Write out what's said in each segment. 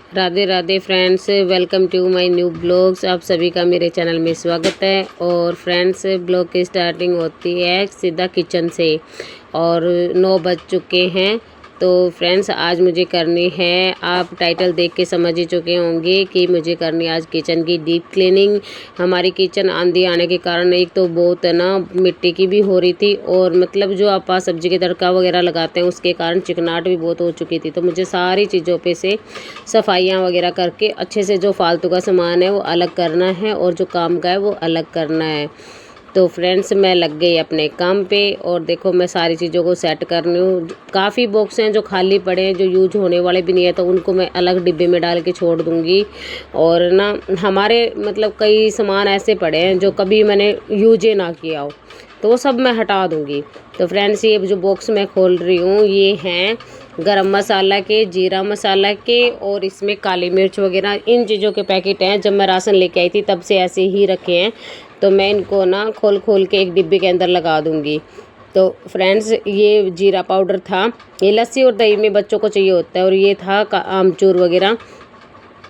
Radhe Radhe friends, welcome to my new blogs. आप सभी का मेरे चैनल में स्वागत है। और फ्रेंड्स, ब्लॉग की स्टार्टिंग होती है सीधा किचन से और 9 बज चुके हैं। तो फ्रेंड्स, आज मुझे करनी है, आप टाइटल देख के समझ ही चुके होंगे कि मुझे करनी आज किचन की डीप क्लीनिंग। हमारी किचन आंधी आने के कारण एक तो बहुत है ना मिट्टी की भी हो रही थी, और मतलब जो आप सब्जी के तड़का वगैरह लगाते हैं उसके कारण चिकनाहट भी बहुत हो चुकी थी। तो मुझे सारी चीज़ों पे से सफाइयाँ वगैरह करके अच्छे से जो फालतू का सामान है वो अलग करना है और जो काम का है वो अलग करना है। तो फ्रेंड्स, मैं लग गई अपने काम पे और देखो मैं सारी चीज़ों को सेट कर रही हूँ। काफ़ी बॉक्स हैं जो खाली पड़े हैं, जो यूज होने वाले भी नहीं है, तो उनको मैं अलग डिब्बे में डाल के छोड़ दूँगी। और ना हमारे मतलब कई सामान ऐसे पड़े हैं जो कभी मैंने यूज ही ना किया हो, तो वो सब मैं हटा दूँगी। तो फ्रेंड्स, ये जो बॉक्स मैं खोल रही हूँ ये हैं गरम मसाला के, जीरा मसाला के, और इसमें काली मिर्च वगैरह इन चीज़ों के पैकेट हैं। जब मैं राशन लेके आई थी तब से ऐसे ही रखे हैं, तो मैं इनको ना खोल खोल के एक डिब्बे के अंदर लगा दूँगी। तो फ्रेंड्स, ये जीरा पाउडर था, ये लस्सी और दही में बच्चों को चाहिए होता है, और ये था आमचूर वगैरह,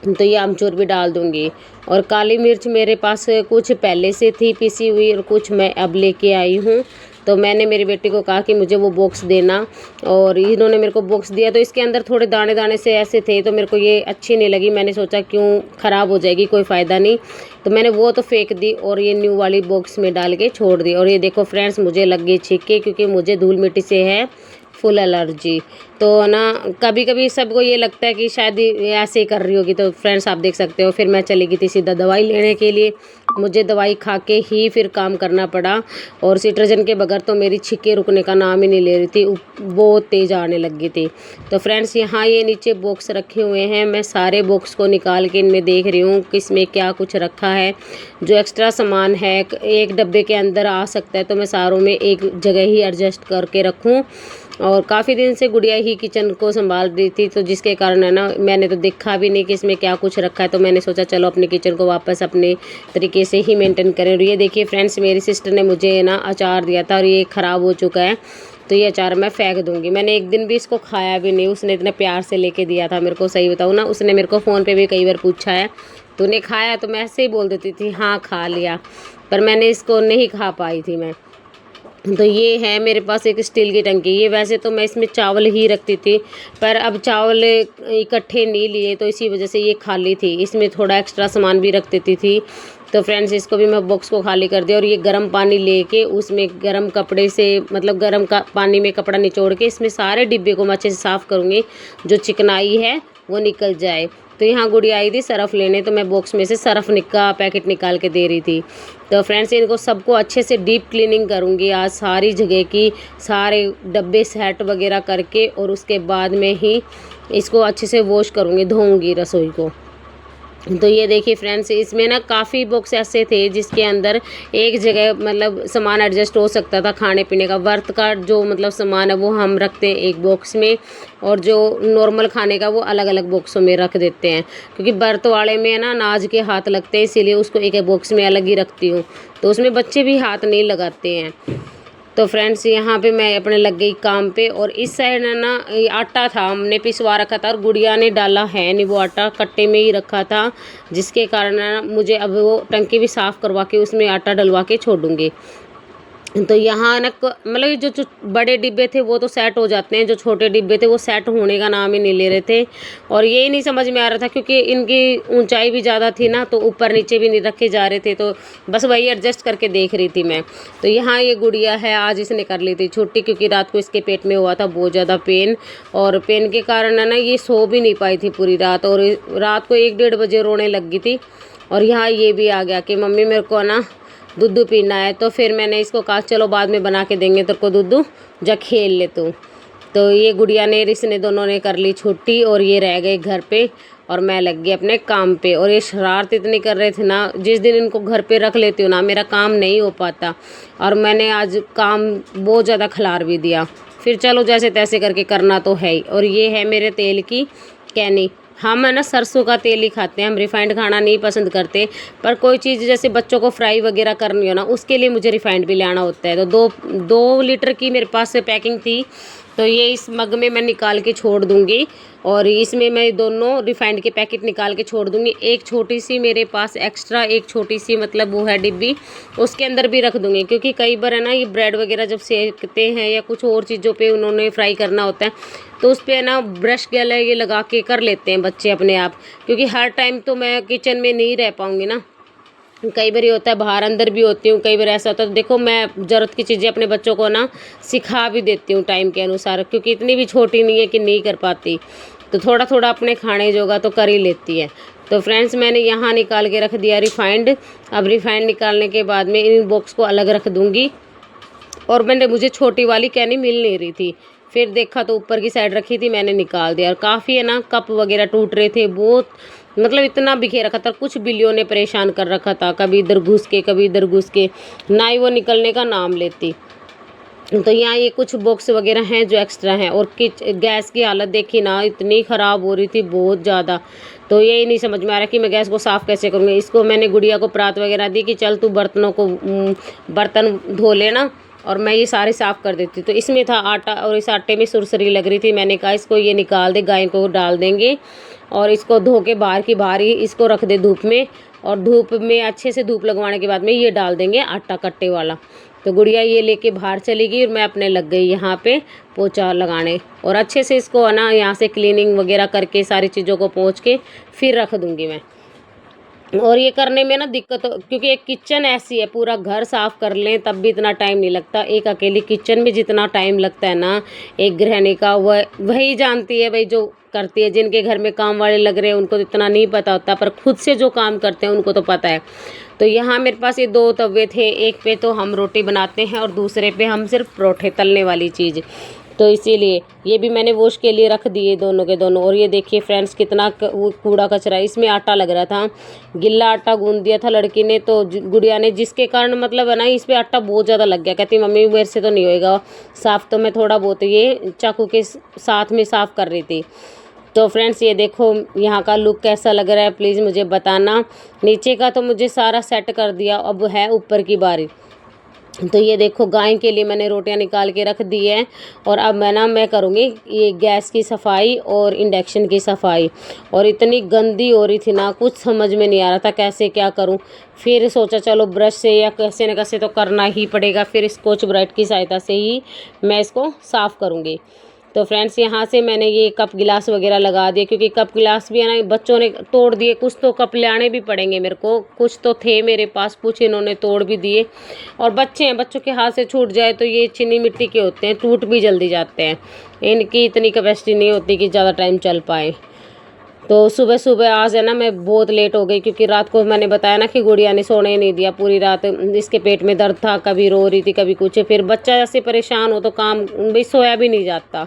तो ये आमचूर भी डाल दूँगी। और काली मिर्च मेरे पास कुछ पहले से थी पिसी हुई और कुछ मैं अब लेके आई हूँ। तो मैंने मेरी बेटी को कहा कि मुझे वो बॉक्स देना, और इन्होंने मेरे को बॉक्स दिया। तो इसके अंदर थोड़े दाने दाने से ऐसे थे, तो मेरे को ये अच्छी नहीं लगी। मैंने सोचा क्यों ख़राब हो जाएगी, कोई फ़ायदा नहीं, तो मैंने वो तो फेंक दी और ये न्यू वाली बॉक्स में डाल के छोड़ दी। और ये देखो फ्रेंड्स, मुझे लग गई छिक्के, क्योंकि मुझे धूल मिट्टी से है फुल एलर्जी। तो ना कभी कभी सबको ये लगता है कि शायद ये ऐसे ही कर रही होगी। तो फ्रेंड्स, आप देख सकते हो, फिर मैं चली गई थी सीधा दवाई लेने के लिए। मुझे दवाई खा के ही फिर काम करना पड़ा, और सिट्राजिन के बगैर तो मेरी छिक्के रुकने का नाम ही नहीं ले रही थी, बहुत तेज़ आने लग गई थी। तो फ्रेंड्स, यहाँ ये नीचे बॉक्स रखे हुए हैं, मैं सारे बॉक्स को निकाल के इनमें देख रही हूँ कि इसमें क्या कुछ रखा है। जो एक्स्ट्रा सामान है एक डब्बे के अंदर आ सकता है, तो मैं सारों में एक जगह ही एडजस्ट करके रखूँ। और काफ़ी दिन से गुड़िया ही किचन को संभाल रही थी, तो जिसके कारण है ना मैंने तो देखा भी नहीं कि इसमें क्या कुछ रखा है। तो मैंने सोचा चलो अपनी किचन को वापस अपने तरीके से ही मेंटेन करें। और ये देखिए फ्रेंड्स, मेरी सिस्टर ने मुझे ना अचार दिया था और ये ख़राब हो चुका है, तो ये अचार मैं फेंक दूंगी। मैंने एक दिन भी इसको खाया भी नहीं, उसने इतने प्यार से लेके दिया था मेरे को। सही बताऊँ ना, उसने मेरे को फ़ोन पे भी कई बार पूछा है तूने खाया, तो मैं ऐसे ही बोल देती थी हाँ खा लिया, पर मैंने इसको नहीं खा पाई थी मैं। तो ये है मेरे पास एक स्टील की टंकी। ये वैसे तो मैं इसमें चावल ही रखती थी, पर अब चावल इकट्ठे नहीं लिए, तो इसी वजह से ये खाली थी। इसमें थोड़ा एक्स्ट्रा सामान भी रख देती थी। तो फ्रेंड्स, इसको भी मैं बॉक्स को खाली कर दिया, और ये गर्म पानी लेके उसमें गर्म कपड़े से मतलब गर्म का पानी में कपड़ा निचोड़ के इसमें सारे डिब्बे को मैं अच्छे से साफ़ करूँगी, जो चिकनाई है वो निकल जाए। तो यहाँ गुड़िया आई थी सरफ़ लेने, तो मैं बॉक्स में से सरफ़ का पैकेट निकाल के दे रही थी। तो फ्रेंड्स, इनको सबको अच्छे से डीप क्लीनिंग करूँगी आज, सारी जगह की, सारे डब्बे सेट वगैरह करके, और उसके बाद में ही इसको अच्छे से वॉश करूँगी, धोऊँगी रसोई को। तो ये देखिए फ्रेंड्स, इसमें ना काफ़ी बॉक्स ऐसे थे जिसके अंदर एक जगह मतलब सामान एडजस्ट हो सकता था। खाने पीने का व्रत का जो मतलब सामान है वो हम रखते हैं एक बॉक्स में, और जो नॉर्मल खाने का वो अलग अलग बॉक्सों में रख देते हैं, क्योंकि व्रत वाले में ना अनाज के हाथ लगते हैं, इसीलिए उसको एक एक बॉक्स में अलग ही रखती हूँ। तो उसमें बच्चे भी हाथ नहीं लगाते हैं। तो फ्रेंड्स, यहाँ पे मैं अपने लग गई काम पे। और इस साइड ना ये आटा था, हमने पिसवा रखा था, और गुड़िया ने डाला है नहीं, वो आटा कट्टे में ही रखा था, जिसके कारण ना मुझे अब वो टंकी भी साफ़ करवा के उसमें आटा डलवा के छोड़ूंगी। तो यहाँ ना मतलब जो बड़े डिब्बे थे वो तो सेट हो जाते हैं, जो छोटे डिब्बे थे वो सेट होने का नाम ही नहीं ले रहे थे। और यही नहीं समझ में आ रहा था, क्योंकि इनकी ऊंचाई भी ज़्यादा थी ना, तो ऊपर नीचे भी नहीं रखे जा रहे थे, तो बस वही एडजस्ट करके देख रही थी मैं। तो यहाँ ये गुड़िया है, आज इसने कर ली थी छुट्टी, क्योंकि रात को इसके पेट में हुआ था बहुत ज़्यादा पेन, और पेन के कारण है ना ये सो भी नहीं पाई थी पूरी रात, और रात को 1-1:30 बजे रोने लग गई थी। और यहाँ ये भी आ गया कि मम्मी मेरे को ना दूध पीना है। तो फिर मैंने इसको कहा चलो बाद में बना के देंगे तेरे को दूध, जा खेल ले तू। तो ये गुड़िया ने रिस ने दोनों ने कर ली छुट्टी, और ये रह गए घर पे, और मैं लग गई अपने काम पे। और ये शरारत इतनी कर रहे थे ना, जिस दिन इनको घर पे रख लेती हूँ ना मेरा काम नहीं हो पाता, और मैंने आज काम बहुत ज़्यादा खिलार भी दिया। फिर चलो जैसे तैसे करके करना तो है ही। और ये है मेरे तेल की कैनी। हम है ना सरसों का तेल ही खाते हैं, हम रिफाइंड खाना नहीं पसंद करते, पर कोई चीज़ जैसे बच्चों को फ्राई वगैरह करनी हो ना, उसके लिए मुझे रिफाइंड भी लाना होता है। तो 2 लीटर की मेरे पास पैकिंग थी, तो ये इस मग में मैं निकाल के छोड़ दूँगी। और इसमें मैं दोनों रिफाइंड के पैकेट निकाल के छोड़ दूँगी। एक छोटी सी मेरे पास एक्स्ट्रा एक छोटी सी मतलब वो है डिब्बी, उसके अंदर भी रख दूँगी, क्योंकि कई बार है ना ये ब्रेड वगैरह जब सेकते हैं या कुछ और चीज़ों पे उन्होंने फ्राई करना होता है तो उस पर है ना ब्रश गैला ये लगा के कर लेते हैं बच्चे अपने आप, क्योंकि हर टाइम तो मैं किचन में नहीं रह पाऊँगी ना, कई बार होता है बाहर अंदर भी होती हूँ, कई बार ऐसा होता है। तो देखो मैं ज़रूरत की चीज़ें अपने बच्चों को ना सिखा भी देती हूँ टाइम के अनुसार, क्योंकि इतनी भी छोटी नहीं है कि नहीं कर पाती, तो थोड़ा थोड़ा अपने खाने जोगा तो कर ही लेती है। तो फ्रेंड्स मैंने यहाँ निकाल के रख दिया रिफाइंड। अब रिफाइंड निकालने के बाद में इन बॉक्स को अलग रख दूँगी। और मुझे छोटी वाली कैनी मिल नहीं रही थी, फिर देखा तो ऊपर की साइड रखी थी, मैंने निकाल दिया। और काफ़ी है ना कप वगैरह टूट रहे थे बहुत, मतलब इतना बिखेर रखा था, कुछ बिल्लियों ने परेशान कर रखा था, कभी इधर घुस के कभी इधर घुस के, ना ही वो निकलने का नाम लेती। तो यहाँ ये कुछ बॉक्स वगैरह हैं जो एक्स्ट्रा हैं। और गैस की हालत देखी ना, इतनी ख़राब हो रही थी बहुत ज़्यादा, तो यही नहीं समझ में आ रहा कि मैं गैस को साफ़ कैसे करूँगी। इसको मैंने गुड़िया को परात वगैरह दी कि चल तू बर्तनों को बर्तन धो लेना, और मैं ये सारे साफ़ कर देती। तो इसमें था आटा, और इस आटे में सुरसरी लग रही थी, मैंने कहा इसको ये निकाल दे, गाय को डाल देंगे, और इसको धो के बाहर की बाहर ही इसको रख दे धूप में, और धूप में अच्छे से धूप लगवाने के बाद में ये डाल देंगे आटा कट्टे वाला। तो गुड़िया ये लेके बाहर चली गई और मैं अपने लग गई यहाँ पे पोछा लगाने, और अच्छे से इसको है ना यहाँ से क्लीनिंग वगैरह करके सारी चीज़ों को पोंछ के फिर रख दूँगी मैं। और ये करने में ना दिक्कत क्योंकि एक किचन ऐसी है, पूरा घर साफ़ कर लें तब भी इतना टाइम नहीं लगता, एक अकेली किचन में जितना टाइम लगता है ना एक गृहिणी का, वह वही जानती है भाई जो करती है। जिनके घर में काम वाले लग रहे हैं उनको तो इतना नहीं पता होता, पर खुद से जो काम करते हैं उनको तो पता है। तो यहाँ मेरे पास ये 2 तवे थे, एक पे तो हम रोटी बनाते हैं और दूसरे पे हम सिर्फ परोठे तलने वाली चीज़, तो इसीलिए ये भी मैंने वॉश के लिए रख दिए दोनों के दोनों। और ये देखिए फ्रेंड्स कितना कूड़ा कचरा है, इसमें आटा लग रहा था, गिल्ला आटा गूंद दिया था लड़की ने, तो गुड़िया ने, जिसके कारण मतलब है ना इस पर आटा बहुत ज़्यादा लग गया। कहती मम्मी मेरे से तो नहीं होएगा साफ़, तो मैं थोड़ा बहुत ये चाकू के साथ में साफ़ कर रही थी। तो फ्रेंड्स ये देखो यहाँ का लुक कैसा लग रहा है प्लीज़ मुझे बताना। नीचे का तो मुझे सारा सेट कर दिया, अब है ऊपर की बारी। तो ये देखो गाय के लिए मैंने रोटियां निकाल के रख दी है, और अब मैं करूँगी ये गैस की सफाई और इंडक्शन की सफाई। और इतनी गंदी हो रही थी ना, कुछ समझ में नहीं आ रहा था कैसे क्या करूँ। फिर सोचा चलो ब्रश से या कैसे न कैसे तो करना ही पड़ेगा, फिर स्कॉच ब्राइट की सहायता से ही मैं इसको साफ़ करूँगी। तो फ्रेंड्स यहाँ से मैंने ये कप गिलास वगैरह लगा दिए, क्योंकि कप गिलास भी है ना बच्चों ने तोड़ दिए, कुछ तो कप लाने भी पड़ेंगे मेरे को, कुछ तो थे मेरे पास, कुछ इन्होंने तोड़ भी दिए। और बच्चे हैं, बच्चों के हाथ से छूट जाए तो ये चीनी मिट्टी के होते हैं, टूट भी जल्दी जाते हैं, इनकी इतनी कैपेसिटी नहीं होती कि ज़्यादा टाइम चल पाए। तो सुबह सुबह आज है ना मैं बहुत लेट हो गई, क्योंकि रात को मैंने बताया ना कि गुड़िया ने सोने नहीं दिया, पूरी रात इसके पेट में दर्द था, कभी रो रही थी कभी कुछ, फिर बच्चा ऐसे परेशान हो तो काम भी सोया भी नहीं जाता,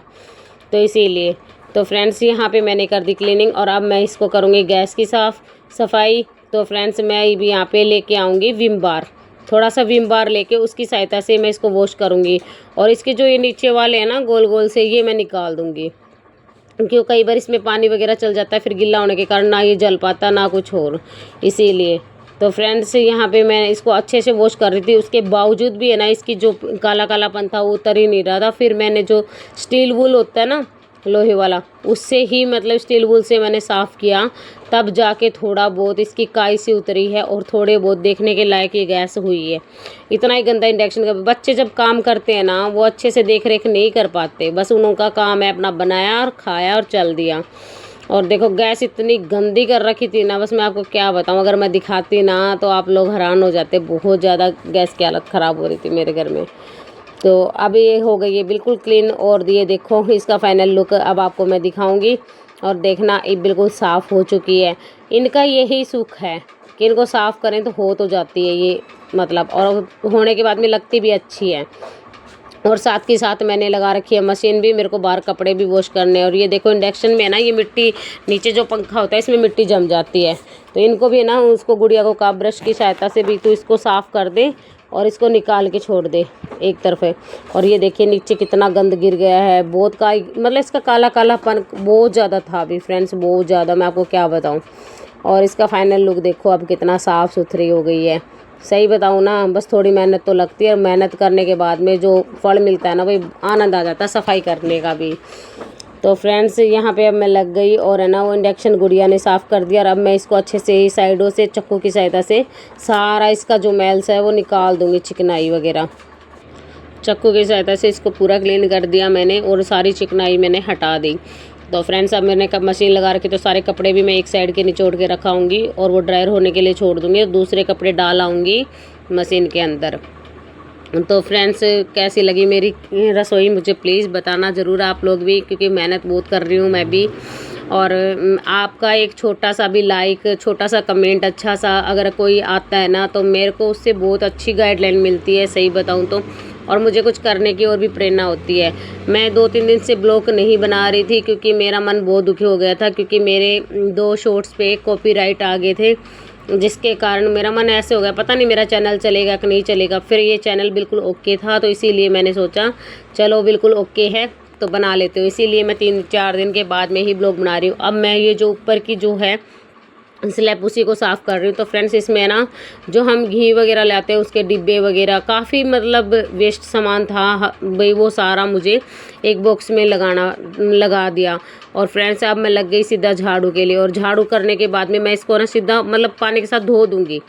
तो इसीलिए। तो फ्रेंड्स यहाँ पे मैंने कर दी क्लीनिंग, और अब मैं इसको करूँगी गैस की सफाई। तो फ्रेंड्स मैं भी यहाँ पे लेके आऊँगी विम बार, थोड़ा सा विम बार लेके उसकी सहायता से मैं इसको वॉश करूँगी। और इसके जो ये नीचे वाले हैं ना गोल गोल से, ये मैं निकाल दूँगी, क्योंकि कई बार इसमें पानी वगैरह चल जाता है, फिर गिल्ला होने के कारण ना ये जल पाता ना कुछ और, इसीलिए। तो फ्रेंड्स यहाँ पे मैं इसको अच्छे से वॉश कर रही थी, उसके बावजूद भी है ना इसकी जो काला कालापन था वो उतर ही नहीं रहा था। फिर मैंने जो स्टील वूल होता है ना लोहे वाला, उससे ही मतलब स्टील वूल से मैंने साफ़ किया, तब जाके थोड़ा बहुत इसकी काई सी उतरी है, और थोड़े बहुत देखने के लायक ये गैस हुई है। इतना ही गंदा इंडक्शन का, बच्चे जब काम करते हैं ना वो अच्छे से देख रेख नहीं कर पाते, बस उनका काम है अपना बनाया और खाया और चल दिया। और देखो गैस इतनी गंदी कर रखी थी ना, बस मैं आपको क्या बताऊँ, अगर मैं दिखाती ना तो आप लोग हैरान हो जाते, बहुत ज़्यादा गैस की हालत ख़राब हो रही थी मेरे घर में। तो अब ये हो गई है बिल्कुल क्लीन, और ये देखो इसका फाइनल लुक अब आपको मैं दिखाऊंगी, और देखना ये बिल्कुल साफ़ हो चुकी है। इनका यही सुख है कि इनको साफ़ करें तो हो तो जाती है ये, मतलब, और होने के बाद में लगती भी अच्छी है। और साथ के साथ मैंने लगा रखी है मशीन भी, मेरे को बाहर कपड़े भी वॉश करने। और ये देखो इंडक्शन में है ना ये मिट्टी, नीचे जो पंखा होता है इसमें मिट्टी जम जाती है, तो इनको भी है ना उसको गुड़िया को कहा ब्रश की सहायता से भी तो इसको साफ़ कर दे और इसको निकाल के छोड़ दे एक तरफ है। और ये देखिए नीचे कितना गंद गिर गया है, बहुत का मतलब इसका काला कालापन बहुत ज़्यादा था अभी फ्रेंड्स, बहुत ज़्यादा, मैं आपको क्या बताऊँ। और इसका फाइनल लुक देखो अब कितना साफ़ सुथरी हो गई है। सही बताऊँ ना, बस थोड़ी मेहनत तो लगती है, और मेहनत करने के बाद में जो फल मिलता है ना वही आनंद आ जाता है सफाई करने का भी। तो फ्रेंड्स यहाँ पे अब मैं लग गई और है ना वो इंडक्शन गुड़िया ने साफ़ कर दिया और अब मैं इसको अच्छे से साइडों से चाकू की सहायता से सारा इसका जो मैल्स है वो निकाल दूँगी, चिकनाई वगैरह। चाकू की सहायता से इसको पूरा क्लीन कर दिया मैंने और सारी चिकनाई मैंने हटा दी। तो फ्रेंड्स अब मैंने कब मशीन लगा रखी तो सारे कपड़े भी मैं एक साइड के निचोड़ के रखाऊँगी और वो ड्रायर होने के लिए छोड़ दूँगी और दूसरे कपड़े डाल आऊँगी मशीन के अंदर। तो फ्रेंड्स कैसी लगी मेरी रसोई मुझे प्लीज़ बताना ज़रूर आप लोग भी, क्योंकि मेहनत बहुत कर रही हूँ मैं भी। और आपका एक छोटा सा भी लाइक, छोटा सा कमेंट, अच्छा सा अगर कोई आता है ना तो मेरे को उससे बहुत अच्छी गाइडलाइन मिलती है, सही बताऊँ तो। और मुझे कुछ करने की और भी प्रेरणा होती है। मैं 2-3 दिन से ब्लॉग नहीं बना रही थी क्योंकि मेरा मन बहुत दुखी हो गया था, क्योंकि मेरे 2 शॉर्ट्स पे कॉपीराइट आ गए थे, जिसके कारण मेरा मन ऐसे हो गया पता नहीं मेरा चैनल चलेगा कि नहीं चलेगा। फिर ये चैनल बिल्कुल ओके था तो इसीलिए मैंने सोचा चलो बिल्कुल ओके है तो बना लेते हो। इसीलिए मैं 3-4 दिन के बाद में ही ब्लॉग बना रही हूँ। अब मैं ये जो ऊपर की जो है स्लैब उसी को साफ़ कर रही हूँ। तो फ्रेंड्स इसमें ना जो हम घी वगैरह लाते हैं उसके डिब्बे वगैरह काफ़ी मतलब वेस्ट सामान था भाई, वो सारा मुझे एक बॉक्स में लगा दिया। और फ्रेंड्स अब मैं लग गई सीधा झाड़ू के लिए और झाड़ू करने के बाद में मैं इसको ना सीधा मतलब पानी के साथ धो दूँगी।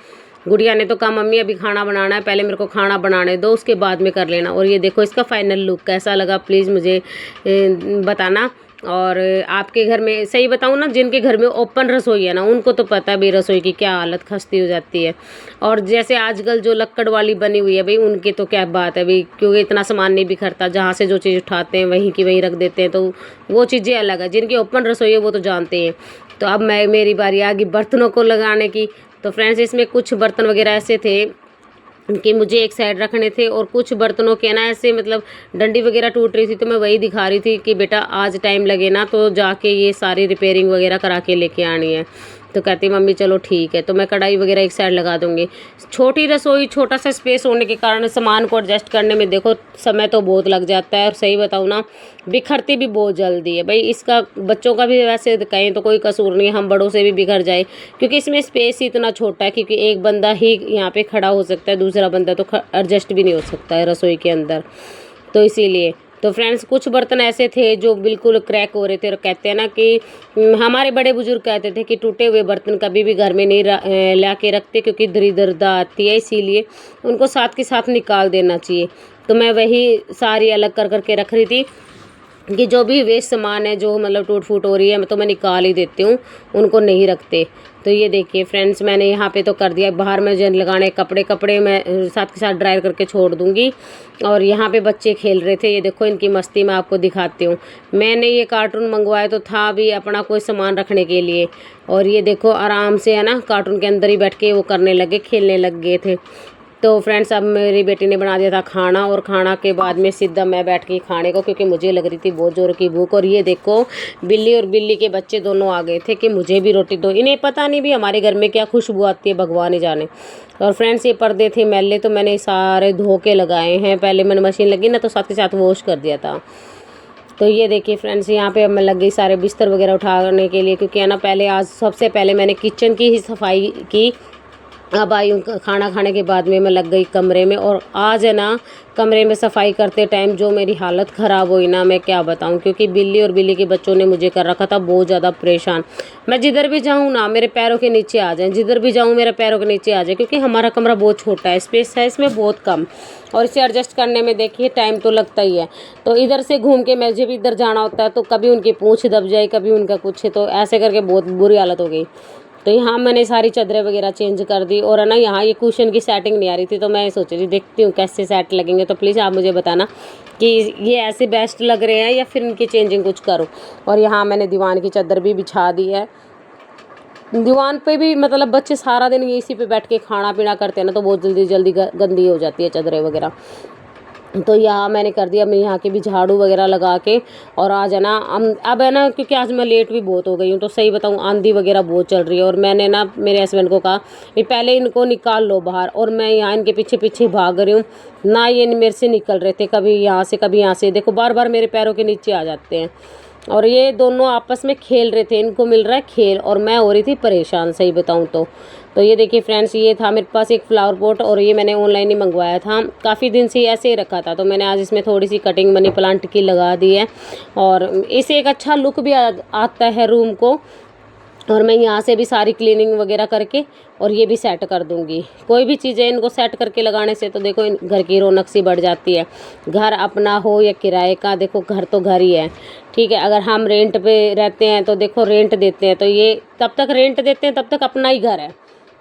गुड़िया ने तो कहा मम्मी अभी खाना बनाना है, पहले मेरे को खाना बनाने दो उसके बाद में कर लेना। और ये देखो इसका फाइनल लुक कैसा लगा प्लीज़ मुझे बताना। और आपके घर में सही बताऊँ ना, जिनके घर में ओपन रसोई है ना उनको तो पता है भाई रसोई की क्या हालत खस्ती हो जाती है। और जैसे आजकल जो लक्कड़ वाली बनी हुई है भाई उनकी तो क्या बात है भाई, क्योंकि इतना सामान नहीं बिखरता, जहाँ से जो चीज़ उठाते हैं वहीं की वहीं रख देते हैं, तो वो चीज़ें अलग है। जिनकी ओपन रसोई है वो तो जानते हैं। तो अब मेरी बारी आ गई बर्तनों को लगाने की। तो फ्रेंड्स इसमें कुछ बर्तन वगैरह ऐसे थे कि मुझे एक साइड रखने थे और कुछ बर्तनों के ना ऐसे मतलब डंडी वगैरह टूट रही थी, तो मैं वही दिखा रही थी कि बेटा आज टाइम लगे ना तो जाके ये सारी रिपेयरिंग वगैरह करा के लेके आनी है। तो कहती मम्मी चलो ठीक है। तो मैं कढ़ाई वगैरह एक साइड लगा दूँगी। छोटी रसोई, छोटा सा स्पेस होने के कारण सामान को एडजस्ट करने में देखो समय तो बहुत लग जाता है। और सही बताऊँ ना बिखरती भी बहुत जल्दी है भाई। इसका बच्चों का भी वैसे कहें तो कोई कसूर नहीं है, हम बड़ों से भी बिखर जाए, क्योंकि इसमें स्पेस ही इतना छोटा है। क्योंकि एक बंदा ही यहाँ पे खड़ा हो सकता है, दूसरा बंदा तो एडजस्ट भी नहीं हो सकता है रसोई के अंदर, तो इसीलिए। तो फ्रेंड्स कुछ बर्तन ऐसे थे जो बिल्कुल क्रैक हो रहे थे और कहते हैं ना कि हमारे बड़े बुजुर्ग कहते थे कि टूटे हुए बर्तन कभी भी घर में नहीं ला के रखते, क्योंकि दरिद्रता आती है, इसीलिए उनको साथ के साथ निकाल देना चाहिए। तो मैं वही सारी अलग कर करके रख रही थी कि जो भी वेस्ट सामान है जो मतलब टूट फूट हो रही है तो मैं निकाल ही देती हूँ, उनको नहीं रखते। तो ये देखिए फ्रेंड्स मैंने यहाँ पे तो कर दिया। बाहर में जन लगाने कपड़े मैं साथ के साथ ड्राई करके छोड़ दूँगी। और यहाँ पे बच्चे खेल रहे थे, ये देखो इनकी मस्ती मैं आपको दिखाती हूँ। मैंने ये कार्टून मंगवाया तो था भी अपना कोई सामान रखने के लिए, और ये देखो आराम से है ना कार्टून के अंदर ही बैठ के वो करने लगे, खेलने लग गए थे। तो फ्रेंड्स अब मेरी बेटी ने बना दिया था खाना और खाना के बाद में सीधा मैं बैठ गई खाने को, क्योंकि मुझे लग रही थी बहुत ज़ोर की भूख। और ये देखो बिल्ली और बिल्ली के बच्चे दोनों आ गए थे कि मुझे भी रोटी दो। इन्हें पता नहीं भी हमारे घर में क्या खुशबू आती है, भगवान ही जाने। और फ्रेंड्स ये पर्दे थे मैले तो मैंने सारे धो के लगाए हैं। पहले मैंने मशीन लगी ना तो साथ के साथ वॉश कर दिया था। तो ये देखिए फ्रेंड्स यहाँ पे अब मैं लग गई सारे बिस्तर वगैरह उठाने के लिए, क्योंकि है ना पहले आज सबसे पहले मैंने किचन की ही सफाई की। अब आई हूँ खाना खाने के बाद में मैं लग गई कमरे में। और आज है ना कमरे में सफाई करते टाइम जो मेरी हालत ख़राब हुई ना मैं क्या बताऊँ, क्योंकि बिल्ली और बिल्ली के बच्चों ने मुझे कर रखा था बहुत ज़्यादा परेशान। मैं जिधर भी जाऊँ ना मेरे पैरों के नीचे आ जाए, जिधर भी जाऊँ मेरे पैरों के नीचे आ जाए, क्योंकि हमारा कमरा बहुत छोटा है, स्पेस है इसमें बहुत कम। और इसे एडजस्ट करने में देखिए टाइम तो लगता ही है। तो इधर से घूम के मुझे भी इधर जाना होता है, तो कभी उनकी पूँछ दब जाए, कभी उनका कुछ, तो ऐसे करके बहुत बुरी हालत हो गई। तो यहाँ मैंने सारी चादरें वगैरह चेंज कर दी। और है ना यहाँ ये कुशन की सेटिंग नहीं आ रही थी, तो मैं सोच रही देखती हूँ कैसे सेट लगेंगे। तो प्लीज़ आप मुझे बताना कि ये ऐसे बेस्ट लग रहे हैं या फिर इनकी चेंजिंग कुछ करूँ। और यहाँ मैंने दीवान की चादर भी बिछा दी है। दीवान पे भी मतलब बच्चे सारा दिन इसी पे बैठ के खाना पीना करते हैं ना, तो बहुत जल्दी जल्दी गंदी हो जाती है चादरें वगैरह। तो यहाँ मैंने कर दिया, मैं यहाँ के भी झाड़ू वगैरह लगा के। और आज है ना अब है ना क्योंकि आज मैं लेट भी बहुत हो गई हूँ, तो सही बताऊँ आंधी वगैरह बहुत चल रही है। और मैंने ना मेरे हस्बैंड को कहा कि पहले इनको निकाल लो बाहर, और मैं यहाँ इनके पीछे पीछे भाग रही हूँ ना, ये मेरे से निकल रहे थे, कभी यहाँ से कभी यहाँ से, देखो बार बार मेरे पैरों के नीचे आ जाते हैं। और ये दोनों आपस में खेल रहे थे, इनको मिल रहा है खेल और मैं हो रही थी परेशान, सही बताऊँ तो। तो ये देखिए फ्रेंड्स, ये था मेरे पास एक फ्लावर पॉट और ये मैंने ऑनलाइन ही मंगवाया था। काफ़ी दिन से ऐसे ही रखा था, तो मैंने आज इसमें थोड़ी सी कटिंग मनी प्लांट की लगा दी है और इससे एक अच्छा लुक भी आता है रूम को। और मैं यहाँ से भी सारी क्लीनिंग वगैरह करके और ये भी सेट कर दूँगी। कोई भी चीज़ें इनको सेट करके लगाने से तो देखो घर की रौनक सी बढ़ जाती है। घर अपना हो या किराए का, देखो घर तो घर ही है, ठीक है। अगर हम रेंट पे रहते हैं तो देखो रेंट देते हैं, तो ये तब तक रेंट देते हैं तब तक अपना ही घर है।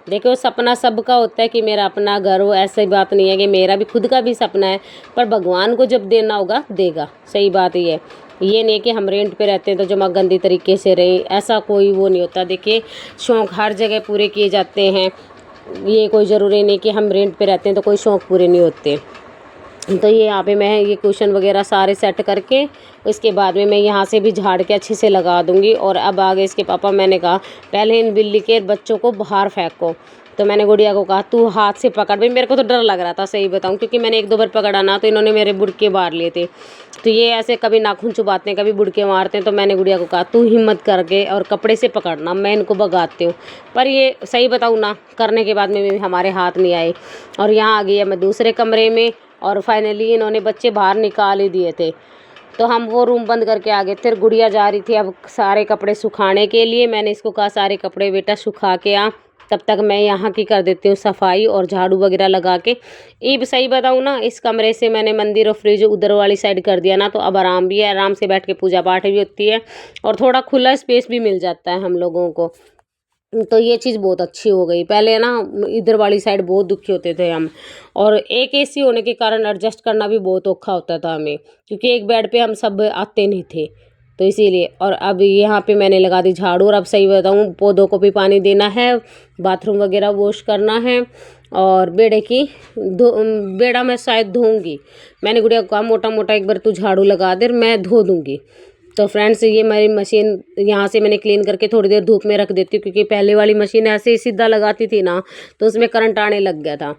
देखो सपना सबका होता है कि मेरा अपना घर हो, ऐसी बात नहीं है कि मेरा भी खुद का भी सपना है, पर भगवान को जब देना होगा देगा। सही बात ये नहीं है कि हम रेंट पे रहते हैं तो जमा गंदी तरीके से रहे, ऐसा कोई वो नहीं होता। देखिए शौक़ हर जगह पूरे किए जाते हैं, ये कोई ज़रूरी नहीं कि हम रेंट पे रहते हैं तो कोई शौक़ पूरे नहीं होते। तो ये यहाँ पे मैं ये कुशन वगैरह सारे सेट करके उसके बाद में मैं यहाँ से भी झाड़ के अच्छे से लगा दूँगी। और अब आगे इसके पापा, मैंने कहा पहले इन बिल्ली के बच्चों को बाहर फेंको, तो मैंने गुड़िया को कहा तू हाथ से पकड़। भाई मेरे को तो डर लग रहा था, सही बताऊं, क्योंकि मैंने एक दो बार पकड़ा ना तो इन्होंने मेरे बुड़के मार लिए थे। तो ये ऐसे कभी नाखून चुबाते हैं, कभी बुड़के मारते हैं। तो मैंने गुड़िया को कहा तू हिम्मत करके और कपड़े से पकड़ना, मैं इनको भगाती हूँ। पर ये सही बताऊँ ना, करने के बाद में भी हमारे हाथ नहीं आए। और यहाँ आ गई है मैं दूसरे कमरे में और फाइनली इन्होंने बच्चे बाहर निकाल ही दिए थे, तो हम वो रूम बंद करके आ गए। फिर गुड़िया जा रही थी अब सारे कपड़े सुखाने के लिए। मैंने इसको कहा सारे कपड़े बेटा सुखा के आ, तब तक मैं यहाँ की कर देती हूँ सफाई और झाड़ू वगैरह लगा के। ये सही बताऊँ ना, इस कमरे से मैंने मंदिर और फ्रिज उधर वाली साइड कर दिया ना, तो अब आराम भी है, आराम से बैठ के पूजा पाठ भी होती है और थोड़ा खुला स्पेस भी मिल जाता है हम लोगों को। तो ये चीज़ बहुत अच्छी हो गई। पहले ना इधर वाली साइड बहुत दुखी होते थे हम, और एक एसी होने के कारण एडजस्ट करना भी बहुत औखा होता था हमें, क्योंकि एक बेड पे हम सब आते नहीं थे, तो इसीलिए। और अब यहाँ पे मैंने लगा दी झाड़ू। और अब सही बताऊँ, पौधों को भी पानी देना है, बाथरूम वगैरह वॉश करना है और बेड़ा मैं शायद धोऊँगी। मैंने गुड़िया को कहा मोटा मोटा एक बार तू झाड़ू लगा दे, मैं धो दूँगी। तो फ्रेंड्स ये मेरी मशीन यहाँ से मैंने क्लीन करके थोड़ी देर धूप में रख देती हूँ, क्योंकि पहले वाली मशीन ऐसे ही सीधा लगाती थी ना, तो उसमें करंट आने लग गया था।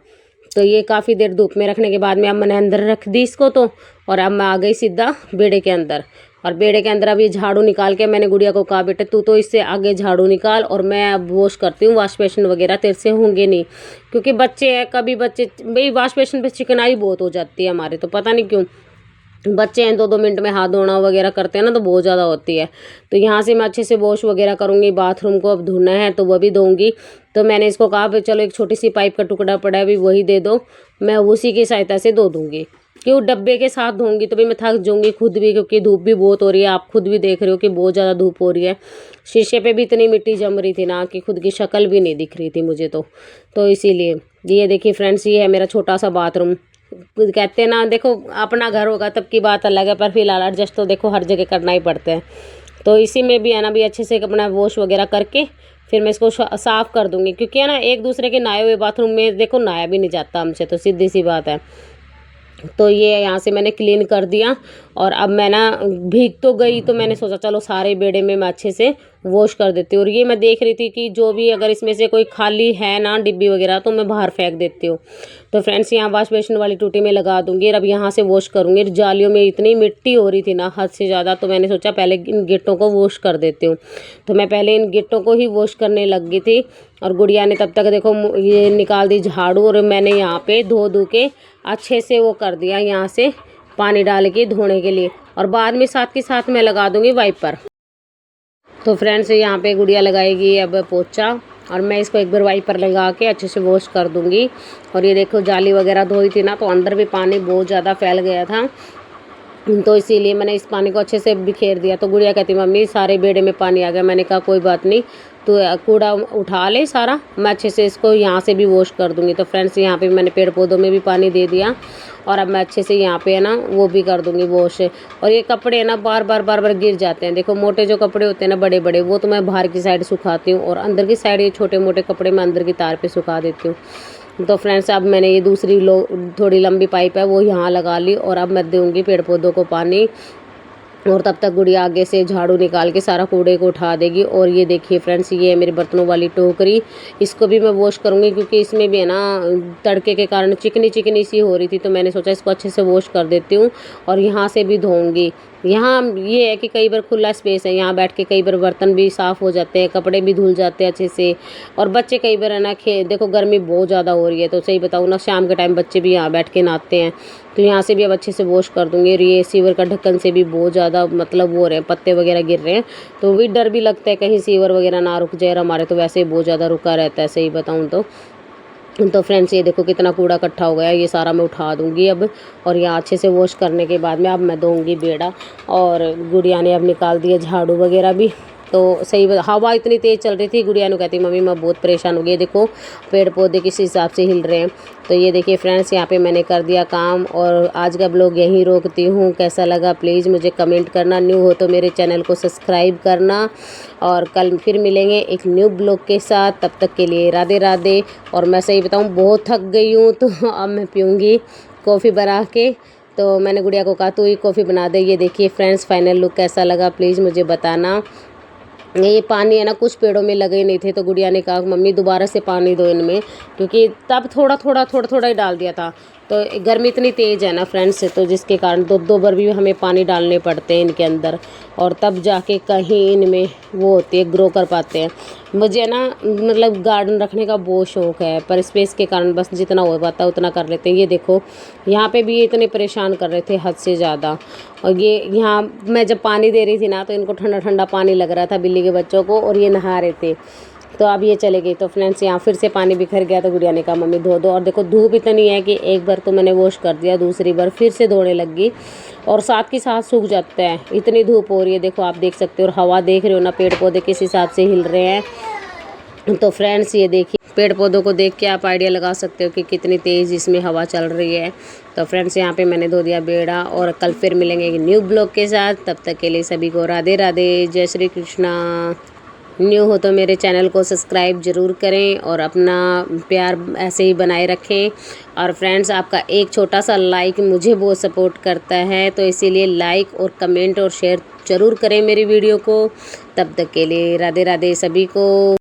तो ये काफ़ी देर धूप में रखने के बाद में अब मैंने अंदर रख दी इसको, तो और अब मैं आ गई सीधा बेड़े के अंदर। और बेड़े के अंदर अब ये झाड़ू निकाल के मैंने गुड़िया को कहा बेटे तू तो इससे आगे झाड़ू निकाल और मैं अब वॉश करती हूँ, वाश बेसिन वगैरह तेरे से होंगे नहीं, क्योंकि बच्चे हैं, कभी बच्चे भाई वाश बेसिन पे चिकनाई बहुत हो जाती है हमारे, तो पता नहीं क्यों बच्चे हैं 2-2 मिनट में हाथ धोना वगैरह करते हैं ना, तो बहुत ज़्यादा होती है। तो यहाँ से मैं अच्छे से वॉश वगैरह करूँगी। बाथरूम को अब धोना है तो वह भी धोऊंगी। तो मैंने इसको कहा भाई चलो एक छोटी सी पाइप का टुकड़ा पड़ा है, भी वही दे दो, मैं उसी की सहायता से धो दूँगी। क्यों डब्बे के साथ धोऊंगी तो भाई मैं थक जाऊँगी खुद भी, क्योंकि धूप भी बहुत हो रही है। आप खुद भी देख रहे हो कि बहुत ज़्यादा धूप हो रही है। शीशे पे भी इतनी मिट्टी जम रही थी ना कि खुद की शक्ल भी नहीं दिख रही थी मुझे तो इसीलिए। ये देखिए फ्रेंड्स, ये है मेरा छोटा सा बाथरूम। कहते हैं ना, देखो अपना घर होगा तब की बात अलग है, पर फिलहाल एडजस्ट तो देखो हर जगह करना ही पड़ता है। तो इसी में भी है ना भी अच्छे से अपना वॉश वगैरह करके फिर मैं इसको साफ़ कर दूँगी, क्योंकि है ना एक दूसरे के नहाए हुए बाथरूम में देखो नहाया भी नहीं जाता हमसे, तो सीधी सी बात है। तो ये यहाँ से मैंने क्लीन कर दिया और अब मैं ना भीग तो गई, तो मैंने सोचा चलो सारे बेड़े में मैं अच्छे से वॉश कर देती हूँ। और ये मैं देख रही थी कि जो भी अगर इसमें से कोई खाली है ना डिब्बी वगैरह, तो मैं बाहर फेंक देती हूँ। तो फ्रेंड्स यहाँ वाश बेसिन वाली टूटी में लगा दूँगी और अब यहाँ से वॉश करूँगी। जालियों में इतनी मिट्टी हो रही थी ना हद से ज़्यादा, तो मैंने सोचा पहले इन गिट्टों को वॉश कर देती हूँ। तो मैं पहले इन गिट्टों को ही वॉश करने लग गई थी और गुड़िया ने तब तक देखो ये निकाल दी झाड़ू, और मैंने यहाँ पे धो के अच्छे से वो कर दिया, यहाँ से पानी डाल के धोने के लिए। और बाद में साथ के साथ मैं लगा दूँगी वाइपर। तो फ्रेंड्स यहाँ पे गुड़िया लगाएगी अब पोछा, और मैं इसको एक बार वाइपर लगा के अच्छे से वॉश कर दूँगी। और ये देखो जाली वगैरह धोई थी ना, तो अंदर भी पानी बहुत ज़्यादा फैल गया था, तो इसीलिए मैंने इस पानी को अच्छे से बिखेर दिया। तो गुड़िया कहती मम्मी सारे बेड़े में पानी आ गया। मैंने कहा कोई बात नहीं, तो कूड़ा उठा ले सारा, मैं अच्छे से इसको यहाँ से भी वॉश कर दूँगी। तो फ्रेंड्स यहाँ पे मैंने पेड़ पौधों में भी पानी दे दिया और अब मैं अच्छे से यहाँ पे है ना वो भी कर दूँगी वॉश। और ये कपड़े है ना बार बार गिर जाते हैं। देखो मोटे जो कपड़े होते हैं ना बड़े बड़े, वो तो मैं बाहर की साइड सुखाती हूँ और अंदर की साइड ये छोटे मोटे कपड़े मैं अंदर की तार पर सुखा देती हूँ। तो फ्रेंड्स अब मैंने ये दूसरी थोड़ी लंबी पाइप है वो यहाँ लगा ली और अब मैं दूँगी पेड़ पौधों को पानी। और तब तक गुड़िया आगे से झाड़ू निकाल के सारा कूड़े को उठा देगी। और ये देखिए फ्रेंड्स, ये है मेरे बर्तनों वाली टोकरी, इसको भी मैं वॉश करूँगी, क्योंकि इसमें भी है ना तड़के के कारण चिकनी सी हो रही थी, तो मैंने सोचा इसको अच्छे से वॉश कर देती हूँ और यहाँ से भी धोऊँगी। यहाँ ये है कि कई बार खुला स्पेस है, यहाँ बैठ के कई बार बर्तन भी साफ़ हो जाते हैं, कपड़े भी धुल जाते हैं अच्छे से। और बच्चे कई बार है ना देखो गर्मी बहुत ज़्यादा हो रही है, तो सही बताऊँ ना शाम के टाइम बच्चे भी यहाँ बैठ के नहाते हैं, तो यहाँ से भी अब अच्छे से वॉश कर दूँगी। और ये सीवर का ढक्कन से भी बहुत ज़्यादा मतलब वो हो रहे हैं, पत्ते वगैरह गिर रहे हैं, तो भी डर भी लगता है कहीं सीवर वगैरह ना रुक जाए। और हमारे तो वैसे ही बहुत ज़्यादा रुका रहता है सही बताऊँ तो फ्रेंड्स ये देखो कितना कूड़ा इकट्ठा हो गया, ये सारा मैं उठा दूंगी अब। और यहाँ अच्छे से वॉश करने के बाद में अब मैं दूंगी बेड़ा। और गुड़िया ने अब निकाल दिया झाड़ू वगैरह भी। तो सही हवा इतनी तेज़ चल रही थी, गुड़िया ने कहती मम्मी मैं बहुत परेशान हो गई, देखो पेड़ पौधे किस हिसाब से हिल रहे हैं। तो ये देखिए फ्रेंड्स यहाँ पे मैंने कर दिया काम, और आज का ब्लॉग यहीं रोकती हूँ। कैसा लगा प्लीज़ मुझे कमेंट करना, न्यू हो तो मेरे चैनल को सब्सक्राइब करना। और कल फिर मिलेंगे एक न्यू ब्लॉग के साथ, तब तक के लिए राधे राधे। और मैं सही बताऊँ बहुत थक गई हूँ, तो अब मैं पीऊँगी कॉफ़ी बना के। तो मैंने गुड़िया को कहा तू ही कॉफ़ी बना दे। ये देखिए फ्रेंड्स फाइनल लुक कैसा लगा प्लीज़ मुझे बताना। ये पानी है ना कुछ पेड़ों में लगे नहीं थे, तो गुड़िया ने कहा मम्मी दोबारा से पानी दो इनमें, क्योंकि तब थोड़ा थोड़ा ही डाल दिया था। तो गर्मी इतनी तेज़ है ना फ्रेंड्स, तो जिसके कारण दो बार भी हमें पानी डालने पड़ते हैं इनके अंदर, और तब जाके कहीं इनमें वो होती है ग्रो कर पाते हैं। मुझे ना मतलब गार्डन रखने का बहुत शौक़ है, पर स्पेस के कारण बस जितना हो पाता है उतना कर लेते हैं। ये देखो यहाँ पे भी ये इतने परेशान कर रहे थे हद से ज़्यादा। और ये यहाँ मैं जब पानी दे रही थी ना, तो इनको ठंडा ठंडा पानी लग रहा था बिल्ली के बच्चों को, और ये नहा रहे थे। तो अब ये चले गई, तो फ्रेंड्स यहाँ फिर से पानी बिखर गया, तो गुड़िया ने कहा मम्मी धो दो। और देखो धूप इतनी है कि एक बार तो मैंने वॉश कर दिया, दूसरी बार फिर से धोने लग गई, और साथ के साथ सूख जाता है, इतनी धूप हो रही है। देखो आप देख सकते हो, और हवा देख रहे हो ना पेड़ पौधे किस हिसाब से हिल रहे हैं। तो फ्रेंड्स ये देखिए पेड़ पौधों को देख के आप आइडिया लगा सकते हो कि कितनी तेज़ इसमें हवा चल रही है। तो फ्रेंड्स यहाँ पे मैंने धो दिया बेड़ा, और कल फिर मिलेंगे एक न्यू ब्लॉग के साथ। तब तक के लिए सभी को राधे राधे, जय श्री कृष्णा। न्यू हो तो मेरे चैनल को सब्सक्राइब ज़रूर करें, और अपना प्यार ऐसे ही बनाए रखें। और फ्रेंड्स आपका एक छोटा सा लाइक मुझे बहुत सपोर्ट करता है, तो इसीलिए लाइक और कमेंट और शेयर ज़रूर करें मेरी वीडियो को। तब तक के लिए राधे राधे सभी को।